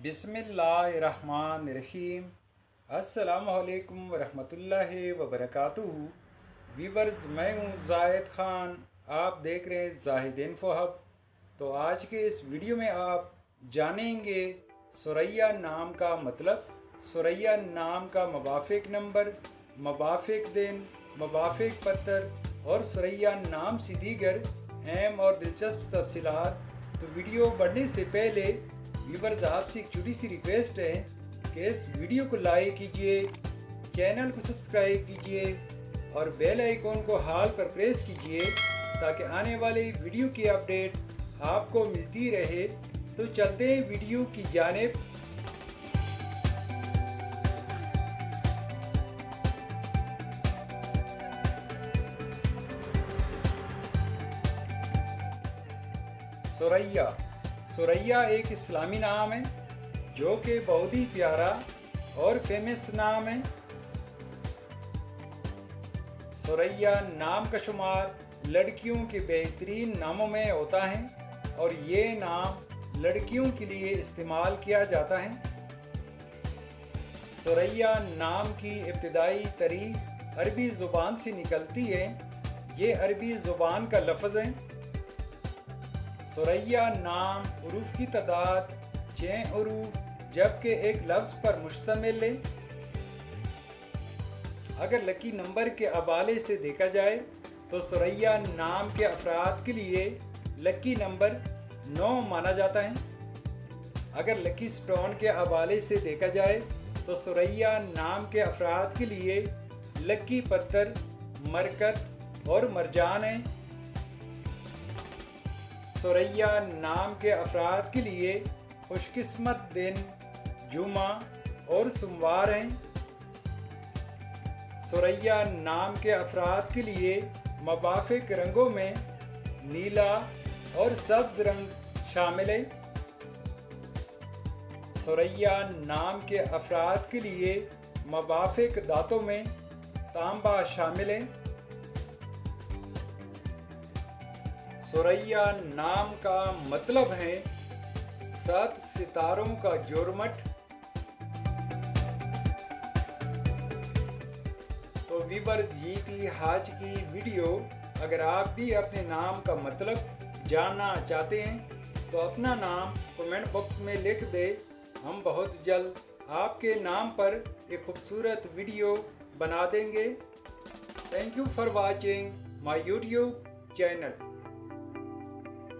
बिस्मिल्लाहिर्रहमानिर्रहीम। अस्सलामुअलैकुम वरहमतुल्लाहि वबरकातुहू। वीवर्स, मैं हूँ ज़ाहिद ख़ान, आप देख रहे हैं ज़ाहिद इन्फो हब। तो आज के इस वीडियो में आप जानेंगे सुरैया नाम का मतलब, सुरैया नाम का मवाफ़िक नंबर, मवाफ़िक दिन, मवाफ़िक पत्थर और सुरैया नाम से दीगर अहम और दिलचस्प तफसीलात। तो वीडियो बढ़ने से पहले व्यूवर्स, आपसे एक छोटी सी रिक्वेस्ट है कि इस वीडियो को लाइक कीजिए, चैनल को सब्सक्राइब कीजिए और बेल आइकॉन को हाल पर प्रेस कीजिए ताकि आने वाली वीडियो की अपडेट आपको मिलती रहे। तो चलते हैं वीडियो की जानिब। सुरैया। सुरैया एक इस्लामी नाम है जो कि बहुत ही प्यारा और फेमस नाम है। सुरैया नाम का शुमार लड़कियों के बेहतरीन नामों में होता है और ये नाम लड़कियों के लिए इस्तेमाल किया जाता है। सुरैया नाम की इब्तिदाई तारीख अरबी ज़ुबान से निकलती है। ये अरबी ज़ुबान का लफ्ज़ है। सुरैया नाम उरूफ की तादाद 6 उरूफ जबकि एक लफ्ज़ पर मुश्तमिल है। अगर लकी नंबर के हवाले से देखा जाए तो सुरैया नाम के अफराद के लिए लकी नंबर 9 माना जाता है। अगर लकी स्टोन के हवाले से देखा जाए तो सुरैया नाम के अफराद के लिए लकी पत्थर मरकत और मरजान है। सुरैया नाम के अफराद के लिए खुशकिस्मत दिन जुमा और सोमवार हैं। सुरैया नाम के अफराद के लिए मवाफ़िक रंगों में नीला और सब्ज़ रंग शामिल है। सुरैया नाम के अफराद के लिए मवाफ़िक दांतों में तांबा शामिल है। सुरैया नाम का मतलब है 7 सितारों का जोरमट। तो व्यूअर्स, ये थी आज की वीडियो। अगर आप भी अपने नाम का मतलब जानना चाहते हैं तो अपना नाम कमेंट बॉक्स में लिख दें। हम बहुत जल्द आपके नाम पर एक खूबसूरत वीडियो बना देंगे। Thank you for watching my YouTube channel.